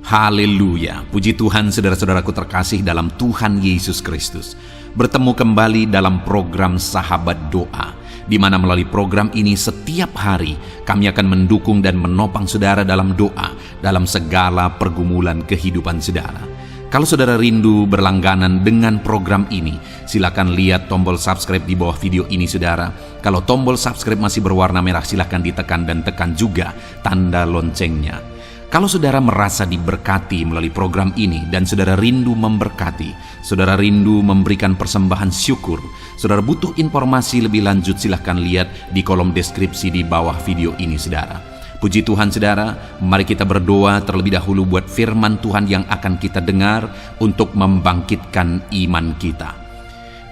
Haleluya, puji Tuhan saudara-saudaraku terkasih dalam Tuhan Yesus Kristus. Bertemu kembali dalam program Sahabat Doa, di mana melalui program ini setiap hari kami akan mendukung dan menopang saudara dalam doa, dalam segala pergumulan kehidupan saudara. Kalau saudara rindu berlangganan dengan program ini, silakan lihat tombol subscribe di bawah video ini saudara. Kalau tombol subscribe masih berwarna merah, silakan ditekan dan tekan juga tanda loncengnya. Kalau saudara merasa diberkati melalui program ini dan saudara rindu memberkati, saudara rindu memberikan persembahan syukur, saudara butuh informasi lebih lanjut, silahkan lihat di kolom deskripsi di bawah video ini saudara. Puji Tuhan saudara, mari kita berdoa terlebih dahulu buat firman Tuhan yang akan kita dengar untuk membangkitkan iman kita.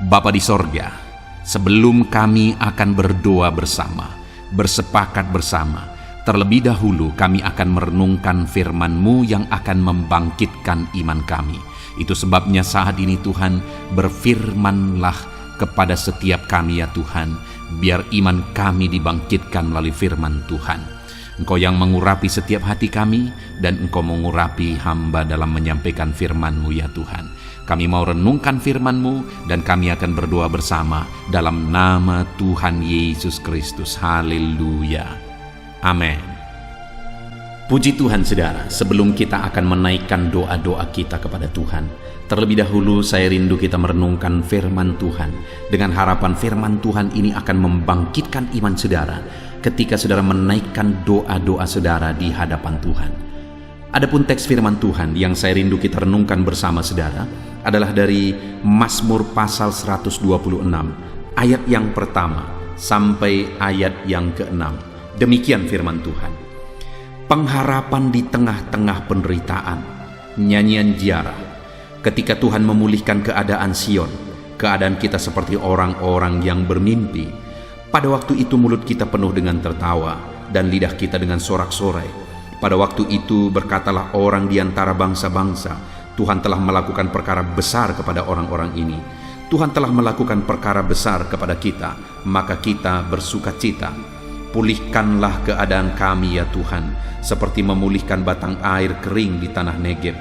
Bapa di sorga, sebelum kami akan berdoa bersama, bersepakat bersama, terlebih dahulu kami akan merenungkan firman-Mu yang akan membangkitkan iman kami. Itu sebabnya saat ini Tuhan, berfirmanlah kepada setiap kami ya Tuhan, biar iman kami dibangkitkan melalui firman Tuhan. Engkau yang mengurapi setiap hati kami, dan Engkau mengurapi hamba dalam menyampaikan firman-Mu ya Tuhan. Kami mau renungkan firman-Mu, dan kami akan berdoa bersama dalam nama Tuhan Yesus Kristus. Haleluya. Amin. Puji Tuhan saudara, sebelum kita akan menaikkan doa-doa kita kepada Tuhan, terlebih dahulu saya rindu kita merenungkan firman Tuhan, dengan harapan firman Tuhan ini akan membangkitkan iman saudara ketika saudara menaikkan doa-doa saudara di hadapan Tuhan. Adapun teks firman Tuhan yang saya rindu kita renungkan bersama saudara adalah dari Mazmur pasal 126 ayat yang pertama sampai ayat yang ke-6. Demikian firman Tuhan. Pengharapan di tengah-tengah penderitaan, nyanyian ziarah. Ketika Tuhan memulihkan keadaan Sion, keadaan kita seperti orang-orang yang bermimpi. Pada waktu itu mulut kita penuh dengan tertawa, dan lidah kita dengan sorak-sorai. Pada waktu itu berkatalah orang di antara bangsa-bangsa, Tuhan telah melakukan perkara besar kepada orang-orang ini. Tuhan telah melakukan perkara besar kepada kita, maka kita bersukacita. Pulihkanlah keadaan kami ya Tuhan, seperti memulihkan batang air kering di tanah Negeb.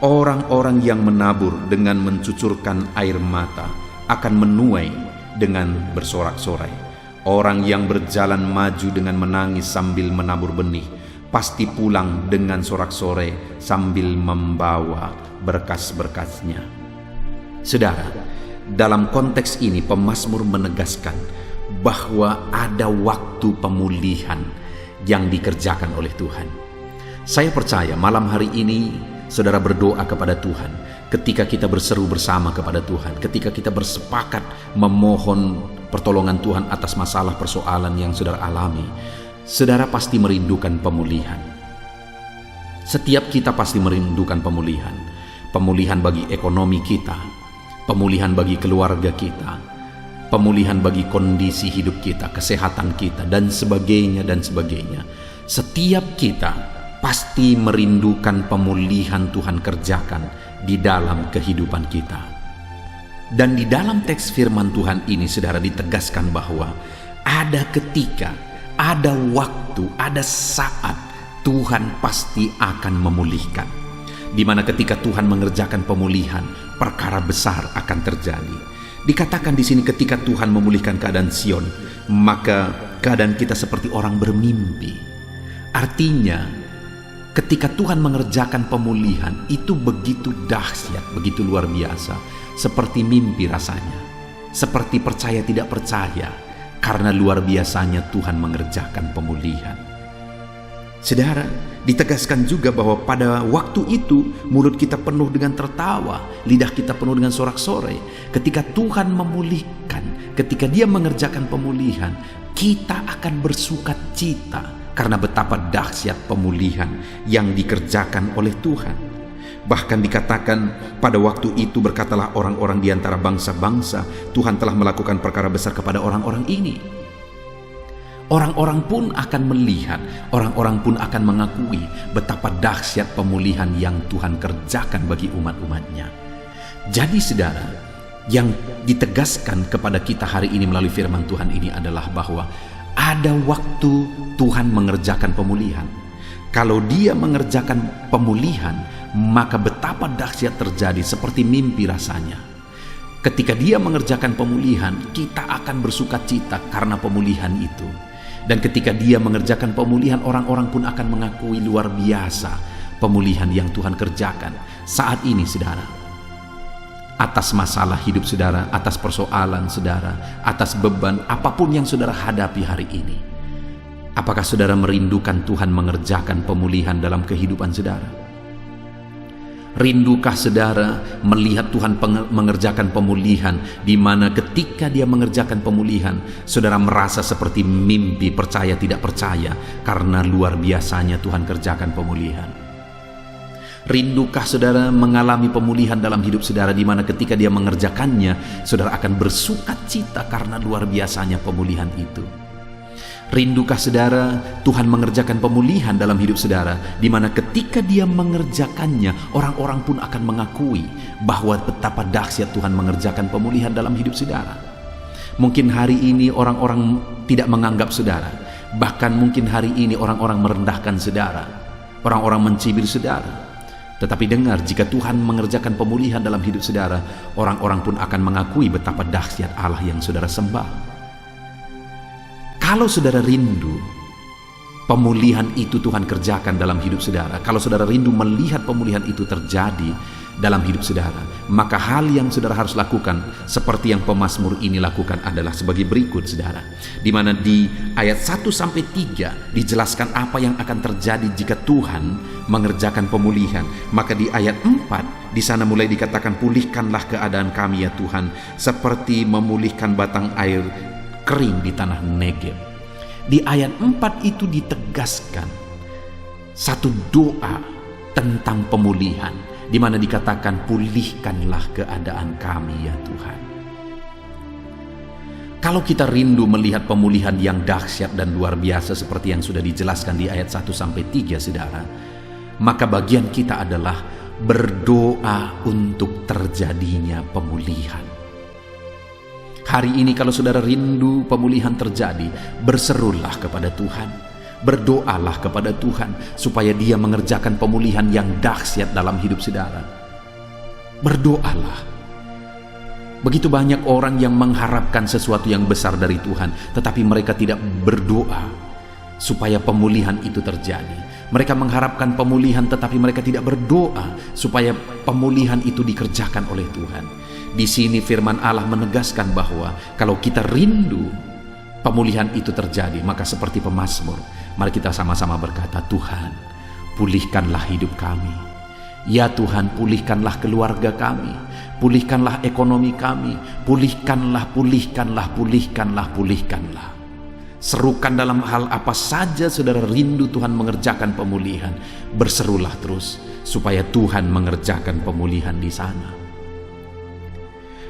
Orang-orang yang menabur dengan mencucurkan air mata akan menuai dengan bersorak-sorai. Orang yang berjalan maju dengan menangis sambil menabur benih, pasti pulang dengan sorak-sorai sambil membawa berkas-berkasnya. Saudara, dalam konteks ini pemazmur menegaskan bahwa ada waktu pemulihan yang dikerjakan oleh Tuhan. Saya percaya malam hari ini saudara berdoa kepada Tuhan, ketika kita berseru bersama kepada Tuhan, ketika kita bersepakat memohon pertolongan Tuhan atas masalah persoalan yang saudara alami, saudara pasti merindukan pemulihan. Setiap kita pasti merindukan pemulihan. Pemulihan bagi ekonomi kita, pemulihan bagi keluarga kita, pemulihan bagi kondisi hidup kita, kesehatan kita, dan sebagainya dan sebagainya. Setiap kita pasti merindukan pemulihan Tuhan kerjakan di dalam kehidupan kita. Dan di dalam teks firman Tuhan ini saudara ditegaskan bahwa ada ketika, ada waktu, ada saat Tuhan pasti akan memulihkan. Di mana ketika Tuhan mengerjakan pemulihan, perkara besar akan terjadi. Dikatakan di sini ketika Tuhan memulihkan keadaan Sion, maka keadaan kita seperti orang bermimpi. Artinya, ketika Tuhan mengerjakan pemulihan, itu begitu dahsyat, begitu luar biasa, seperti mimpi rasanya, seperti percaya tidak percaya, karena luar biasanya Tuhan mengerjakan pemulihan. Saudara, ditegaskan juga bahwa pada waktu itu mulut kita penuh dengan tertawa, lidah kita penuh dengan sorak-sorai. Ketika Tuhan memulihkan, ketika Dia mengerjakan pemulihan, kita akan bersukacita karena betapa dahsyat pemulihan yang dikerjakan oleh Tuhan. Bahkan dikatakan pada waktu itu berkatalah orang-orang di antara bangsa-bangsa, Tuhan telah melakukan perkara besar kepada orang-orang ini. Orang-orang pun akan melihat, orang-orang pun akan mengakui betapa dahsyat pemulihan yang Tuhan kerjakan bagi umat-umatnya. Jadi saudara, yang ditegaskan kepada kita hari ini melalui firman Tuhan ini adalah bahwa ada waktu Tuhan mengerjakan pemulihan. Kalau dia mengerjakan pemulihan, maka betapa dahsyat terjadi seperti mimpi rasanya. Ketika dia mengerjakan pemulihan, kita akan bersuka cita karena pemulihan itu. Dan ketika dia mengerjakan pemulihan, orang-orang pun akan mengakui luar biasa pemulihan yang Tuhan kerjakan saat ini, saudara. Atas masalah hidup saudara, atas persoalan saudara, atas beban apapun yang saudara hadapi hari ini. Apakah saudara merindukan Tuhan mengerjakan pemulihan dalam kehidupan saudara? Rindukah saudara melihat Tuhan mengerjakan pemulihan, di mana ketika dia mengerjakan pemulihan, saudara merasa seperti mimpi, percaya tidak percaya, karena luar biasanya Tuhan kerjakan pemulihan? Rindukah saudara mengalami pemulihan dalam hidup saudara, di mana ketika dia mengerjakannya, saudara akan bersuka cita karena luar biasanya pemulihan itu? Rindukah saudara Tuhan mengerjakan pemulihan dalam hidup saudara, di mana ketika dia mengerjakannya, orang-orang pun akan mengakui bahwa betapa dahsyat Tuhan mengerjakan pemulihan dalam hidup saudara? Mungkin hari ini orang-orang tidak menganggap saudara, bahkan mungkin hari ini orang-orang merendahkan saudara, orang-orang mencibir saudara. Tetapi dengar, jika Tuhan mengerjakan pemulihan dalam hidup saudara, orang-orang pun akan mengakui betapa dahsyat Allah yang saudara sembah. Kalau saudara rindu pemulihan itu Tuhan kerjakan dalam hidup saudara, kalau saudara rindu melihat pemulihan itu terjadi dalam hidup saudara, maka hal yang saudara harus lakukan seperti yang pemazmur ini lakukan adalah sebagai berikut, saudara. Di mana di ayat 1-3 dijelaskan apa yang akan terjadi jika Tuhan mengerjakan pemulihan. Maka di ayat 4 di sana mulai dikatakan, pulihkanlah keadaan kami ya Tuhan, seperti memulihkan batang air kering di tanah Negeb. Di ayat 4 itu ditegaskan satu doa tentang pemulihan, di mana dikatakan, pulihkanlah keadaan kami ya Tuhan. Kalau kita rindu melihat pemulihan yang dahsyat dan luar biasa seperti yang sudah dijelaskan di ayat 1-3, saudara, maka bagian kita adalah berdoa untuk terjadinya pemulihan. Hari ini kalau saudara rindu pemulihan terjadi, berserulah kepada Tuhan, berdoalah kepada Tuhan supaya Dia mengerjakan pemulihan yang dahsyat dalam hidup saudara. Berdoalah. Begitu banyak orang yang mengharapkan sesuatu yang besar dari Tuhan, tetapi mereka tidak berdoa supaya pemulihan itu terjadi. Mereka mengharapkan pemulihan, tetapi mereka tidak berdoa supaya pemulihan itu dikerjakan oleh Tuhan. Di sini firman Allah menegaskan bahwa kalau kita rindu pemulihan itu terjadi, maka seperti pemazmur, mari kita sama-sama berkata, Tuhan, pulihkanlah hidup kami. Ya Tuhan, pulihkanlah keluarga kami, pulihkanlah ekonomi kami, pulihkanlah. Serukan dalam hal apa saja saudara rindu Tuhan mengerjakan pemulihan, berserulah terus supaya Tuhan mengerjakan pemulihan di sana.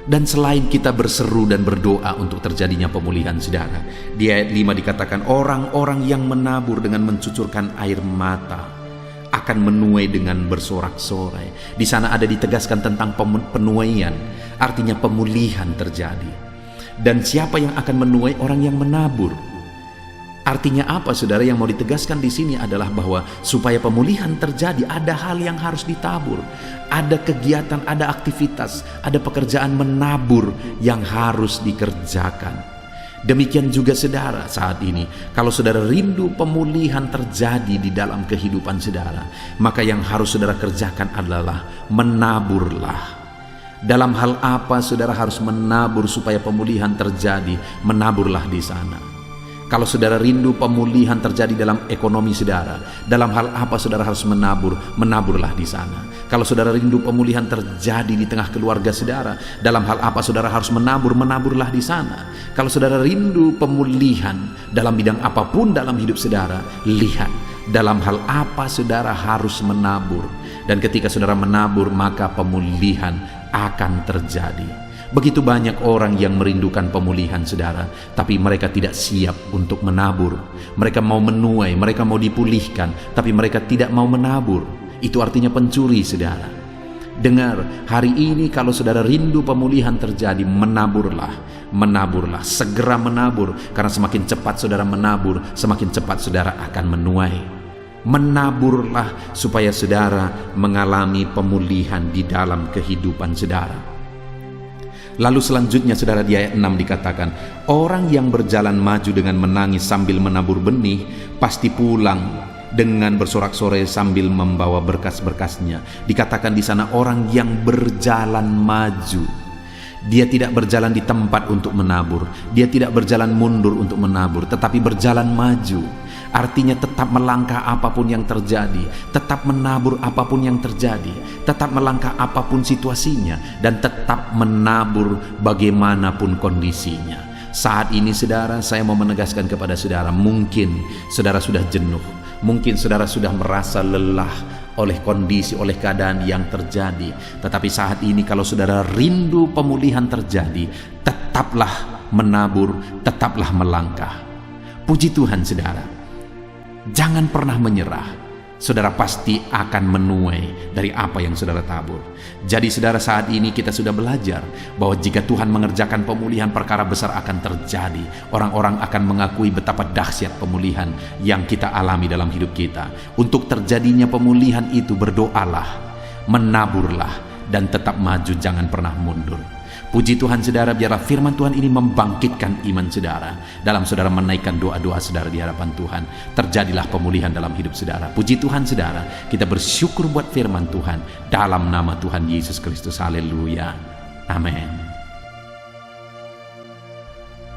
Dan selain kita berseru dan berdoa untuk terjadinya pemulihan, saudara, di ayat 5 dikatakan, orang-orang yang menabur dengan mencucurkan air mata akan menuai dengan bersorak-sorai. Di sana ada ditegaskan tentang penuaian, artinya pemulihan terjadi. Dan siapa yang akan menuai? Orang yang menabur. Artinya apa, saudara? Yang mau ditegaskan di sini adalah bahwa supaya pemulihan terjadi, ada hal yang harus ditabur, ada kegiatan, ada aktivitas, ada pekerjaan menabur yang harus dikerjakan. Demikian juga saudara saat ini, kalau saudara rindu pemulihan terjadi di dalam kehidupan saudara, maka yang harus saudara kerjakan adalah menaburlah. Dalam hal apa saudara harus menabur supaya pemulihan terjadi? Menaburlah di sana. Kalau saudara rindu pemulihan terjadi dalam ekonomi saudara, dalam hal apa saudara harus menabur? Menaburlah di sana. Kalau saudara rindu pemulihan terjadi di tengah keluarga saudara, dalam hal apa saudara harus menabur? Menaburlah di sana. Kalau saudara rindu pemulihan dalam bidang apapun dalam hidup saudara, lihat dalam hal apa saudara harus menabur. Dan ketika saudara menabur, maka pemulihan akan terjadi. Begitu banyak orang yang merindukan pemulihan saudara, tapi mereka tidak siap untuk menabur. Mereka mau menuai, mereka mau dipulihkan, tapi mereka tidak mau menabur. Itu artinya pencuri, saudara. Dengar, hari ini kalau saudara rindu pemulihan terjadi, menaburlah, segera menabur. Karena semakin cepat saudara menabur, semakin cepat saudara akan menuai. Menaburlah supaya saudara mengalami pemulihan di dalam kehidupan saudara. Lalu selanjutnya saudara di ayat 6 dikatakan, orang yang berjalan maju dengan menangis sambil menabur benih, pasti pulang dengan bersorak-sorai sambil membawa berkas-berkasnya. Dikatakan di sana orang yang berjalan maju. Dia tidak berjalan di tempat untuk menabur, dia tidak berjalan mundur untuk menabur, tetapi berjalan maju. Artinya tetap melangkah apapun yang terjadi, tetap menabur apapun yang terjadi, tetap melangkah apapun situasinya, dan tetap menabur bagaimanapun kondisinya. Saat ini saudara, saya mau menegaskan kepada saudara, mungkin saudara sudah jenuh, mungkin saudara sudah merasa lelah oleh kondisi, oleh keadaan yang terjadi. Tetapi saat ini kalau saudara rindu pemulihan terjadi, tetaplah menabur, tetaplah melangkah. Puji Tuhan saudara. Jangan pernah menyerah. Saudara pasti akan menuai dari apa yang saudara tabur. Jadi saudara, saat ini kita sudah belajar bahwa jika Tuhan mengerjakan pemulihan, perkara besar akan terjadi. Orang-orang akan mengakui betapa dahsyat pemulihan yang kita alami dalam hidup kita. Untuk terjadinya pemulihan itu, berdoalah, menaburlah, dan tetap maju, jangan pernah mundur. Puji Tuhan saudara, biarlah firman Tuhan ini membangkitkan iman saudara. Dalam saudara menaikkan doa-doa saudara di hadapan Tuhan, terjadilah pemulihan dalam hidup saudara. Puji Tuhan saudara, kita bersyukur buat firman Tuhan dalam nama Tuhan Yesus Kristus. Haleluya. Amin.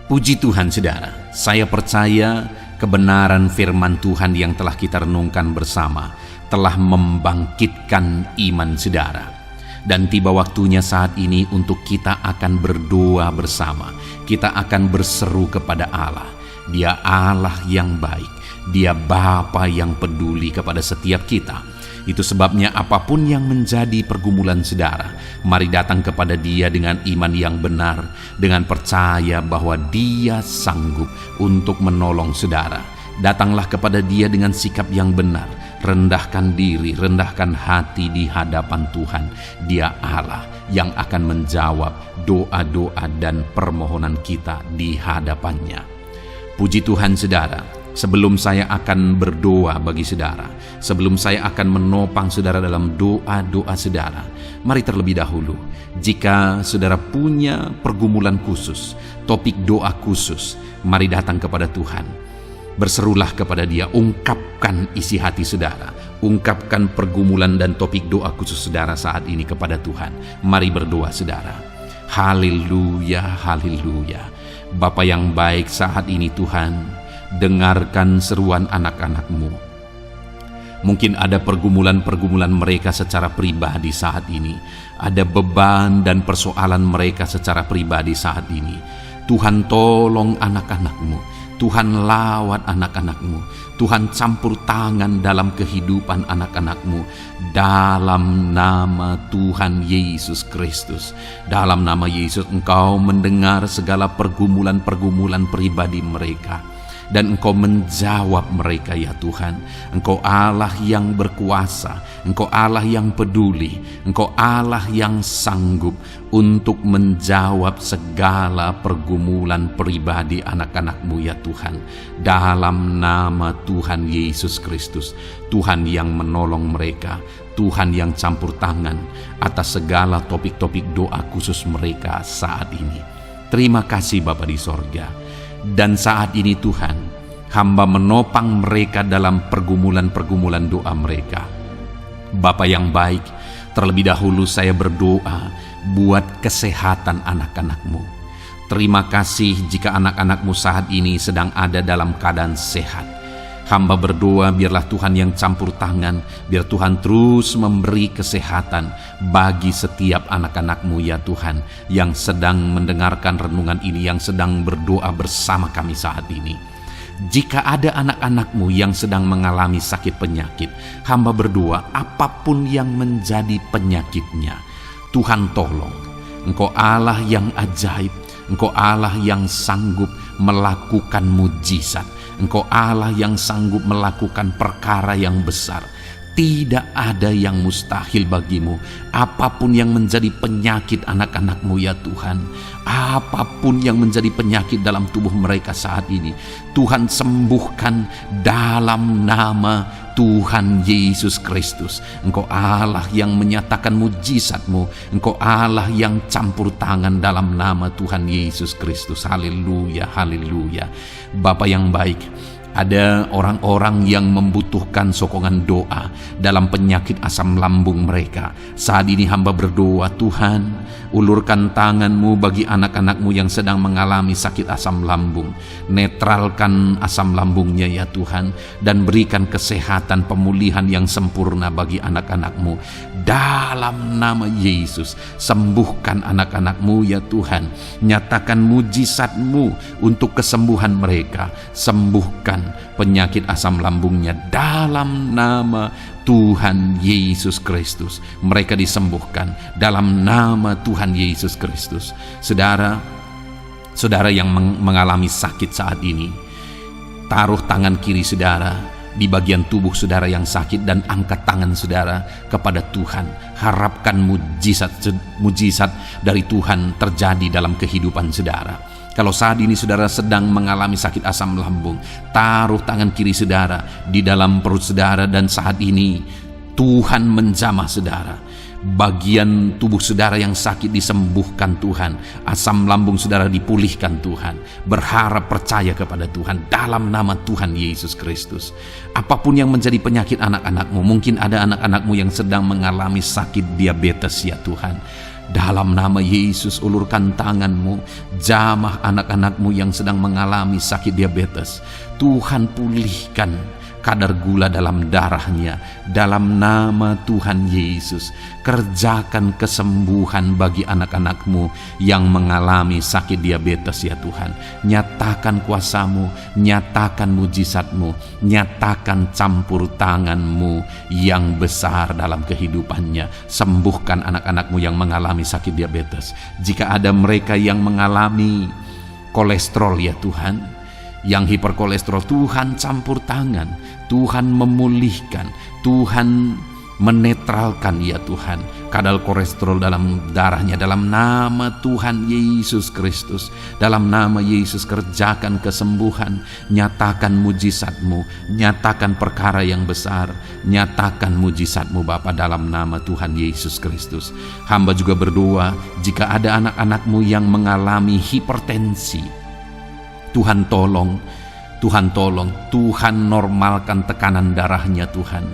Puji Tuhan saudara, saya percaya kebenaran firman Tuhan yang telah kita renungkan bersama telah membangkitkan iman saudara. Dan tiba waktunya saat ini untuk kita akan berdoa bersama. Kita akan berseru kepada Allah. Dia Allah yang baik. Dia Bapa yang peduli kepada setiap kita. Itu sebabnya apapun yang menjadi pergumulan saudara, mari datang kepada Dia dengan iman yang benar, dengan percaya bahwa Dia sanggup untuk menolong saudara. Datanglah kepada Dia dengan sikap yang benar. Rendahkan diri, rendahkan hati di hadapan Tuhan. Dia Allah yang akan menjawab doa-doa dan permohonan kita di hadapannya. Puji Tuhan saudara, sebelum saya akan berdoa bagi saudara, sebelum saya akan menopang saudara dalam doa-doa saudara, mari terlebih dahulu, jika saudara punya pergumulan khusus, topik doa khusus, mari datang kepada Tuhan. Berserulah kepada Dia, ungkapkan isi hati saudara, ungkapkan pergumulan dan topik doa khusus saudara saat ini kepada Tuhan. Mari berdoa saudara. Haleluya, haleluya. Bapa yang baik, saat ini Tuhan, dengarkan seruan anak-anak-Mu. Mungkin ada pergumulan-pergumulan mereka secara pribadi saat ini. Ada beban dan persoalan mereka secara pribadi saat ini. Tuhan tolong anak-anak-Mu. Tuhan lawat anak-anak-Mu. Tuhan campur tangan dalam kehidupan anak-anak-Mu. Dalam nama Tuhan Yesus Kristus. Dalam nama Yesus Engkau mendengar segala pergumulan-pergumulan pribadi mereka. Dan Engkau menjawab mereka ya Tuhan. Engkau Allah yang berkuasa. Engkau Allah yang peduli. Engkau Allah yang sanggup untuk menjawab segala pergumulan pribadi anak-anak-Mu ya Tuhan. Dalam nama Tuhan Yesus Kristus. Tuhan yang menolong mereka. Tuhan yang campur tangan atas segala topik-topik doa khusus mereka saat ini. Terima kasih Bapa di sorga. Dan saat ini Tuhan, hamba menopang mereka dalam pergumulan-pergumulan doa mereka. Bapa yang baik, terlebih dahulu saya berdoa buat kesehatan anak-anak-Mu. Terima kasih jika anak-anak-Mu saat ini sedang ada dalam keadaan sehat. Hamba berdoa biarlah Tuhan yang campur tangan, biar Tuhan terus memberi kesehatan bagi setiap anak-anak-Mu ya Tuhan, yang sedang mendengarkan renungan ini, yang sedang berdoa bersama kami saat ini. Jika ada anak-anak-Mu yang sedang mengalami sakit penyakit, hamba berdoa apapun yang menjadi penyakitnya, Tuhan tolong. Engkau Allah yang ajaib, Engkau Allah yang sanggup melakukan mujizat. Engkau Allah yang sanggup melakukan perkara yang besar. Tidak ada yang mustahil bagimu. Apapun yang menjadi penyakit anak-anak-Mu ya Tuhan, apapun yang menjadi penyakit dalam tubuh mereka saat ini, Tuhan sembuhkan dalam nama Tuhan Yesus Kristus. Engkau Allah yang menyatakan mujizat-Mu. Engkau Allah yang campur tangan dalam nama Tuhan Yesus Kristus. Haleluya, haleluya. Bapa yang baik, ada orang-orang yang membutuhkan sokongan doa dalam penyakit asam lambung mereka. Saat ini hamba berdoa, Tuhan, ulurkan tangan-Mu bagi anak-anak-Mu yang sedang mengalami sakit asam lambung. Netralkan asam lambungnya ya Tuhan, dan berikan kesehatan pemulihan yang sempurna bagi anak-anak-Mu. Dalam nama Yesus, sembuhkan anak-anak-Mu ya Tuhan. Nyatakan mujizat-Mu untuk kesembuhan mereka. Sembuhkan penyakit asam lambungnya dalam nama Tuhan Yesus Kristus. Mereka disembuhkan dalam nama Tuhan Yesus Kristus. Saudara yang mengalami sakit saat ini, taruh tangan kiri saudara di bagian tubuh saudara yang sakit dan angkat tangan saudara kepada Tuhan. Harapkan mujizat dari Tuhan terjadi dalam kehidupan saudara. Kalau saat ini saudara sedang mengalami sakit asam lambung, taruh tangan kiri saudara di dalam perut saudara, dan saat ini Tuhan menjamah saudara. Bagian tubuh saudara yang sakit disembuhkan Tuhan. Asam lambung saudara dipulihkan Tuhan. Berharap, percaya kepada Tuhan dalam nama Tuhan Yesus Kristus. Apapun yang menjadi penyakit anak-anak-Mu, mungkin ada anak-anak-Mu yang sedang mengalami sakit diabetes ya Tuhan. Dalam nama Yesus, ulurkan tangan-Mu, jamah anak-anak-Mu yang sedang mengalami sakit diabetes. Tuhan pulihkan kadar gula dalam darahnya. Dalam nama Tuhan Yesus, kerjakan kesembuhan bagi anak-anak-Mu yang mengalami sakit diabetes ya Tuhan. Nyatakan kuasa-Mu, nyatakan mujizat-Mu, nyatakan campur tangan-Mu yang besar dalam kehidupannya. Sembuhkan anak-anak-Mu yang mengalami sakit diabetes. Jika ada mereka yang mengalami kolesterol ya Tuhan, yang hiperkolesterol, Tuhan campur tangan, Tuhan memulihkan, Tuhan menetralkan ya Tuhan kadar kolesterol dalam darahnya. Dalam nama Tuhan Yesus Kristus, dalam nama Yesus, kerjakan kesembuhan, nyatakan mujizat-Mu, nyatakan perkara yang besar, nyatakan mujizat-Mu Bapa dalam nama Tuhan Yesus Kristus. Hamba juga berdoa, jika ada anak-anak-Mu yang mengalami hipertensi, Tuhan tolong, Tuhan normalkan tekanan darahnya Tuhan.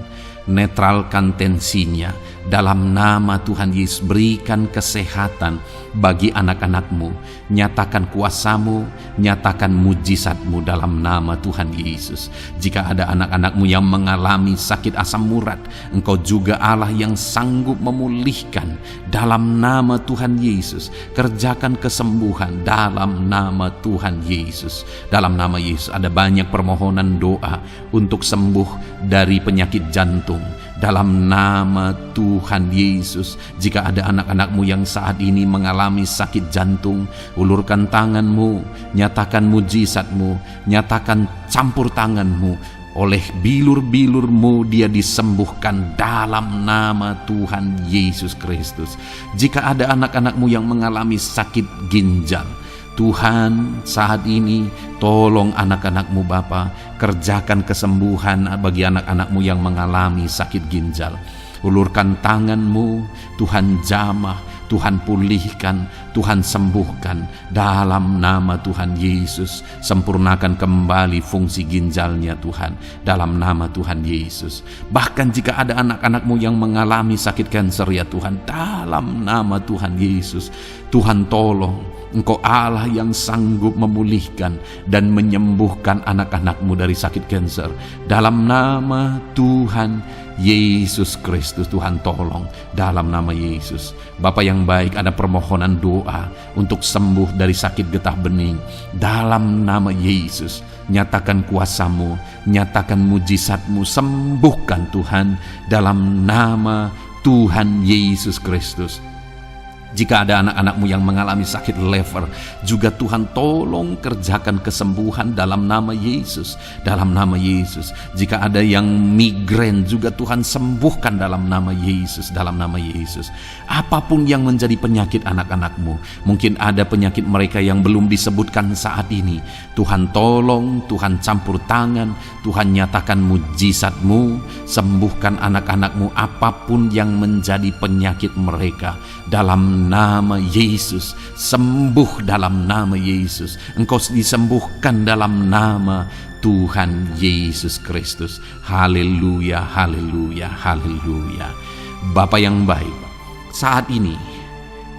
Netralkan tensinya dalam nama Tuhan Yesus. Berikan kesehatan bagi anak-anak-Mu. Nyatakan kuasa-Mu, nyatakan mujizat-Mu dalam nama Tuhan Yesus. Jika ada anak-anak-Mu yang mengalami sakit asam urat, Engkau juga Allah yang sanggup memulihkan dalam nama Tuhan Yesus. Kerjakan kesembuhan dalam nama Tuhan Yesus. Dalam nama Yesus ada banyak permohonan doa untuk sembuh dari penyakit jantung. Dalam nama Tuhan Yesus, jika ada anak-anak-Mu yang saat ini mengalami sakit jantung, ulurkan tangan-Mu, nyatakan mujizat-Mu, nyatakan campur tangan-Mu. Oleh bilur-bilur-Mu dia disembuhkan dalam nama Tuhan Yesus Kristus. Jika ada anak-anak-Mu yang mengalami sakit ginjal, Tuhan saat ini tolong anak-anak-Mu Bapa, kerjakan kesembuhan bagi anak-anak-Mu yang mengalami sakit ginjal. Ulurkan tangan-Mu, Tuhan jamah, Tuhan pulihkan, Tuhan sembuhkan dalam nama Tuhan Yesus. Sempurnakan kembali fungsi ginjalnya Tuhan dalam nama Tuhan Yesus. Bahkan jika ada anak-anak-Mu yang mengalami sakit kanker ya Tuhan, dalam nama Tuhan Yesus, Tuhan tolong. Engkau Allah yang sanggup memulihkan dan menyembuhkan anak-anak-Mu dari sakit kanker. Dalam nama Tuhan Yesus Kristus, Tuhan tolong dalam nama Yesus. Bapa yang baik, ada permohonan doa untuk sembuh dari sakit getah bening. Dalam nama Yesus, nyatakan kuasa-Mu, nyatakan mujizat-Mu, sembuhkan Tuhan dalam nama Tuhan Yesus Kristus. Jika ada anak-anak-Mu yang mengalami sakit lever, juga Tuhan tolong kerjakan kesembuhan dalam nama Yesus. Dalam nama Yesus. Jika ada yang migrain, juga Tuhan sembuhkan dalam nama Yesus. Dalam nama Yesus. Apapun yang menjadi penyakit anak-anak-Mu, mungkin ada penyakit mereka yang belum disebutkan saat ini, Tuhan tolong, Tuhan campur tangan, Tuhan nyatakan mujizat-Mu, sembuhkan anak-anak-Mu apapun yang menjadi penyakit mereka. Dalam nama Yesus, sembuh dalam nama Yesus. Engkau disembuhkan dalam nama Tuhan Yesus Kristus. Haleluya, haleluya, haleluya. Bapa yang baik, saat ini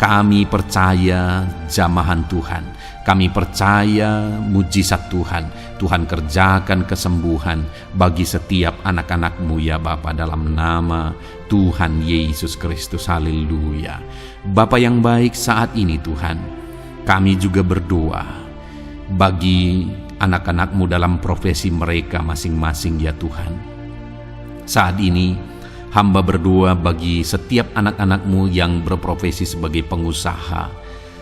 kami percaya jamahan Tuhan. Kami percaya mujizat Tuhan. Tuhan kerjakan kesembuhan bagi setiap anak-anak-Mu ya Bapa, dalam nama Tuhan Yesus Kristus. Haleluya. Bapa yang baik, saat ini Tuhan, kami juga berdoa bagi anak-anak-Mu dalam profesi mereka masing-masing ya Tuhan. Saat ini hamba berdoa bagi setiap anak-anak-Mu yang berprofesi sebagai pengusaha,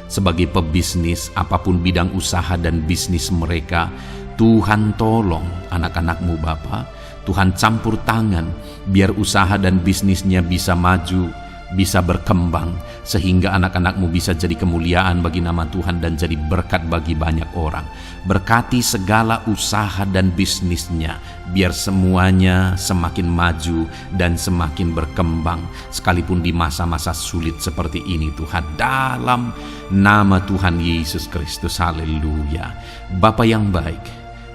sebagai pebisnis, apapun bidang usaha dan bisnis mereka. Tuhan tolong anak-anak-Mu Bapa. Tuhan campur tangan biar usaha dan bisnisnya bisa maju, bisa berkembang, sehingga anak-anak-Mu bisa jadi kemuliaan bagi nama Tuhan dan jadi berkat bagi banyak orang. Berkati segala usaha dan bisnisnya, biar semuanya semakin maju dan semakin berkembang, sekalipun di masa-masa sulit seperti ini Tuhan, dalam nama Tuhan Yesus Kristus. Haleluya. Bapa yang baik,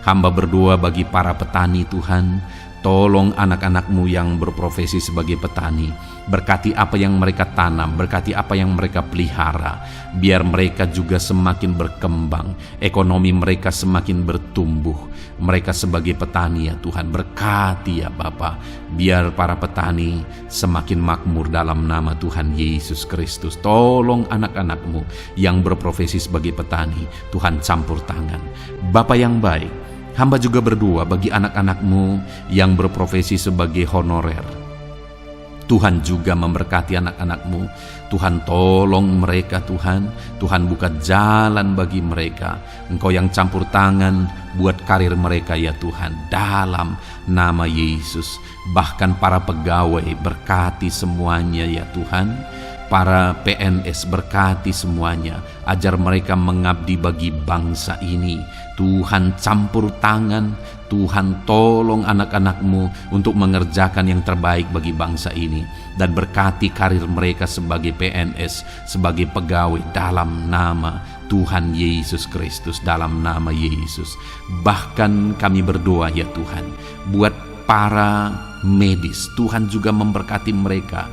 hamba berdoa bagi para petani Tuhan. Tolong anak-anak-Mu yang berprofesi sebagai petani, berkati apa yang mereka tanam, berkati apa yang mereka pelihara, biar mereka juga semakin berkembang, ekonomi mereka semakin bertumbuh. Mereka sebagai petani ya Tuhan, berkati ya Bapa, biar para petani semakin makmur dalam nama Tuhan Yesus Kristus. Tolong anak-anak-Mu yang berprofesi sebagai petani, Tuhan campur tangan. Bapa yang baik, hamba juga berdoa bagi anak-anak-Mu yang berprofesi sebagai honorer. Tuhan juga memberkati anak-anak-Mu. Tuhan tolong mereka Tuhan. Tuhan buka jalan bagi mereka. Engkau yang campur tangan buat karir mereka ya Tuhan, dalam nama Yesus. Bahkan para pegawai berkati semuanya ya Tuhan. Para PNS berkati semuanya, ajar mereka mengabdi bagi bangsa ini. Tuhan campur tangan, Tuhan tolong anak-anak-Mu untuk mengerjakan yang terbaik bagi bangsa ini. Dan berkati karir mereka sebagai PNS, sebagai pegawai, dalam nama Tuhan Yesus Kristus, dalam nama Yesus. Bahkan kami berdoa ya Tuhan, buat para medis, Tuhan juga memberkati mereka.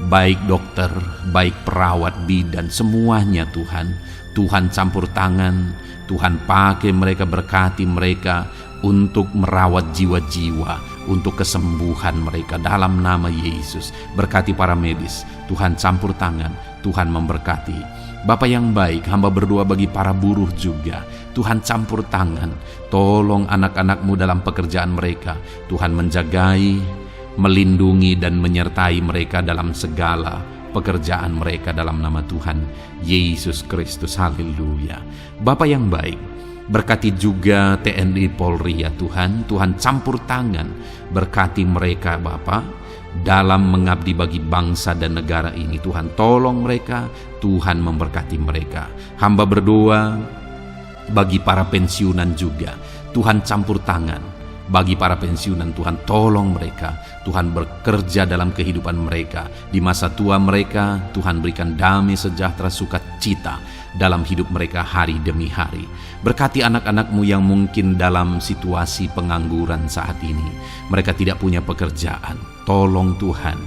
Baik dokter, baik perawat, bidan, semuanya Tuhan. Tuhan campur tangan, Tuhan pakai mereka, berkati mereka untuk merawat jiwa-jiwa, untuk kesembuhan mereka dalam nama Yesus. Berkati para medis, Tuhan campur tangan, Tuhan memberkati. Bapa yang baik, hamba berdoa bagi para buruh juga. Tuhan campur tangan, tolong anak-anak-Mu dalam pekerjaan mereka. Tuhan menjagai, melindungi dan menyertai mereka dalam segala pekerjaan mereka dalam nama Tuhan Yesus Kristus. Haleluya. Bapa yang baik, berkati juga TNI Polri ya Tuhan. Tuhan campur tangan, berkati mereka Bapa dalam mengabdi bagi bangsa dan negara ini. Tuhan tolong mereka, Tuhan memberkati mereka. Hamba berdoa bagi para pensiunan juga. Tuhan campur tangan bagi para pensiunan, Tuhan tolong mereka. Tuhan bekerja dalam kehidupan mereka. Di masa tua mereka, Tuhan berikan damai, sejahtera, sukacita dalam hidup mereka hari demi hari. Berkati anak-anak-Mu yang mungkin dalam situasi pengangguran saat ini. Mereka tidak punya pekerjaan. Tolong Tuhan,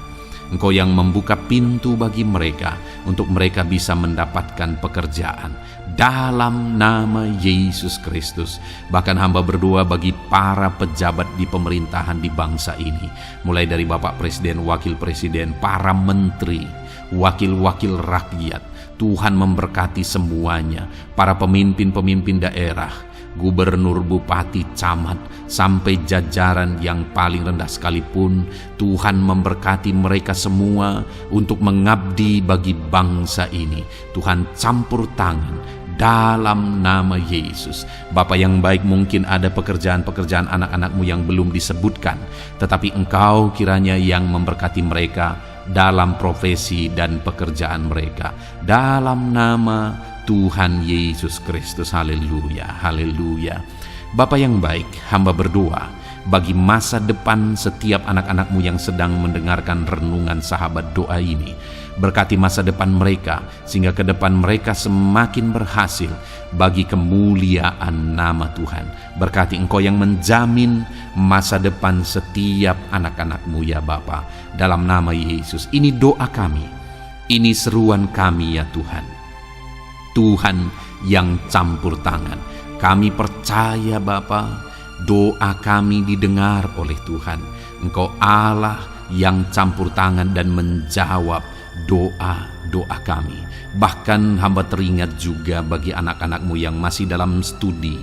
Engkau yang membuka pintu bagi mereka untuk mereka bisa mendapatkan pekerjaan dalam nama Yesus Kristus. Bahkan hamba berdoa bagi para pejabat di pemerintahan di bangsa ini, mulai dari Bapak Presiden, Wakil Presiden, para menteri, wakil-wakil rakyat. Tuhan memberkati semuanya, para pemimpin-pemimpin daerah, gubernur, bupati, camat, sampai jajaran yang paling rendah sekalipun. Tuhan memberkati mereka semua untuk mengabdi bagi bangsa ini. Tuhan campur tangan dalam nama Yesus. Bapa yang baik, mungkin ada pekerjaan-pekerjaan anak-anakmu yang belum disebutkan, tetapi Engkau kiranya yang memberkati mereka dalam profesi dan pekerjaan mereka. Dalam nama Tuhan Yesus Kristus. Haleluya, haleluya. Bapa yang baik, hamba berdoa bagi masa depan setiap anak-anakmu yang sedang mendengarkan renungan sahabat doa ini. Berkati masa depan mereka, sehingga ke depan mereka semakin berhasil bagi kemuliaan nama Tuhan. Berkati Engkau yang menjamin masa depan setiap anak-anakmu ya Bapa. Dalam nama Yesus, ini doa kami, ini seruan kami ya Tuhan. Tuhan yang campur tangan, kami percaya Bapa, doa kami didengar oleh Tuhan. Engkau Allah yang campur tangan dan menjawab doa-doa kami. Bahkan hamba teringat juga bagi anak-anakmu yang masih dalam studi,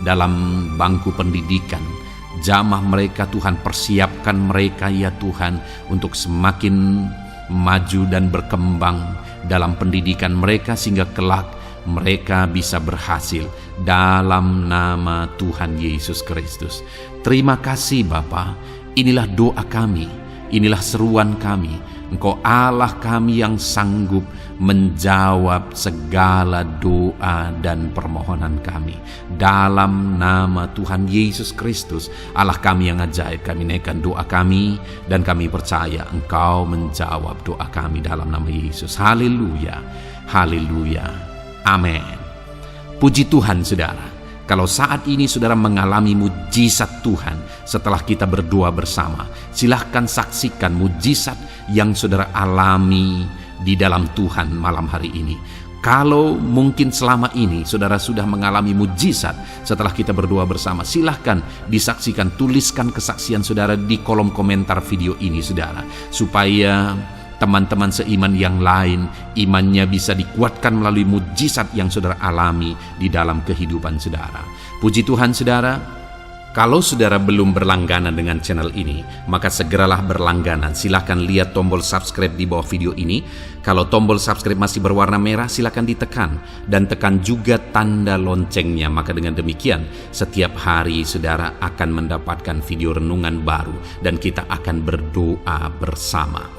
dalam bangku pendidikan. Jamah mereka Tuhan, persiapkan mereka ya Tuhan untuk semakin maju dan berkembang dalam pendidikan mereka, sehingga kelak mereka bisa berhasil dalam nama Tuhan Yesus Kristus. Terima kasih Bapa, inilah doa kami, inilah seruan kami. Engkau Allah kami yang sanggup menjawab segala doa dan permohonan kami. Dalam nama Tuhan Yesus Kristus, Allah kami yang ajaib, kami naikkan doa kami dan kami percaya Engkau menjawab doa kami dalam nama Yesus. Haleluya, haleluya, amin. Puji Tuhan saudara. Kalau saat ini saudara mengalami mujizat Tuhan setelah kita berdoa bersama, silahkan saksikan mujizat yang saudara alami di dalam Tuhan malam hari ini. Kalau mungkin selama ini saudara sudah mengalami mujizat setelah kita berdoa bersama, silahkan disaksikan, tuliskan kesaksian saudara di kolom komentar video ini saudara, supaya teman-teman seiman yang lain imannya bisa dikuatkan melalui mujizat yang saudara alami di dalam kehidupan saudara. Puji Tuhan saudara, kalau saudara belum berlangganan dengan channel ini, maka segeralah berlangganan. Silahkan lihat tombol subscribe di bawah video ini. Kalau tombol subscribe masih berwarna merah, silahkan ditekan dan tekan juga tanda loncengnya. Maka dengan demikian setiap hari saudara akan mendapatkan video renungan baru dan kita akan berdoa bersama.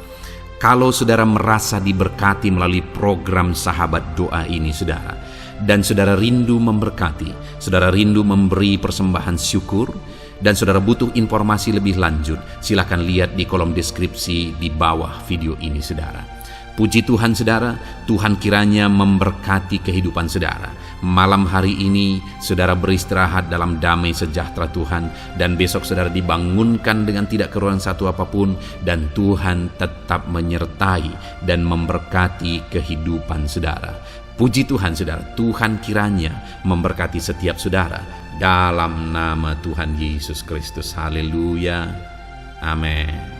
Kalau saudara merasa diberkati melalui program sahabat doa ini saudara, dan saudara rindu memberkati, saudara rindu memberi persembahan syukur, dan saudara butuh informasi lebih lanjut, silakan lihat di kolom deskripsi di bawah video ini saudara. Puji Tuhan saudara, Tuhan kiranya memberkati kehidupan saudara. Malam hari ini saudara beristirahat dalam damai sejahtera Tuhan, dan besok saudara dibangunkan dengan tidak kekurangan satu apapun, dan Tuhan tetap menyertai dan memberkati kehidupan saudara. Puji Tuhan saudara, Tuhan kiranya memberkati setiap saudara dalam nama Tuhan Yesus Kristus. Haleluya, amin.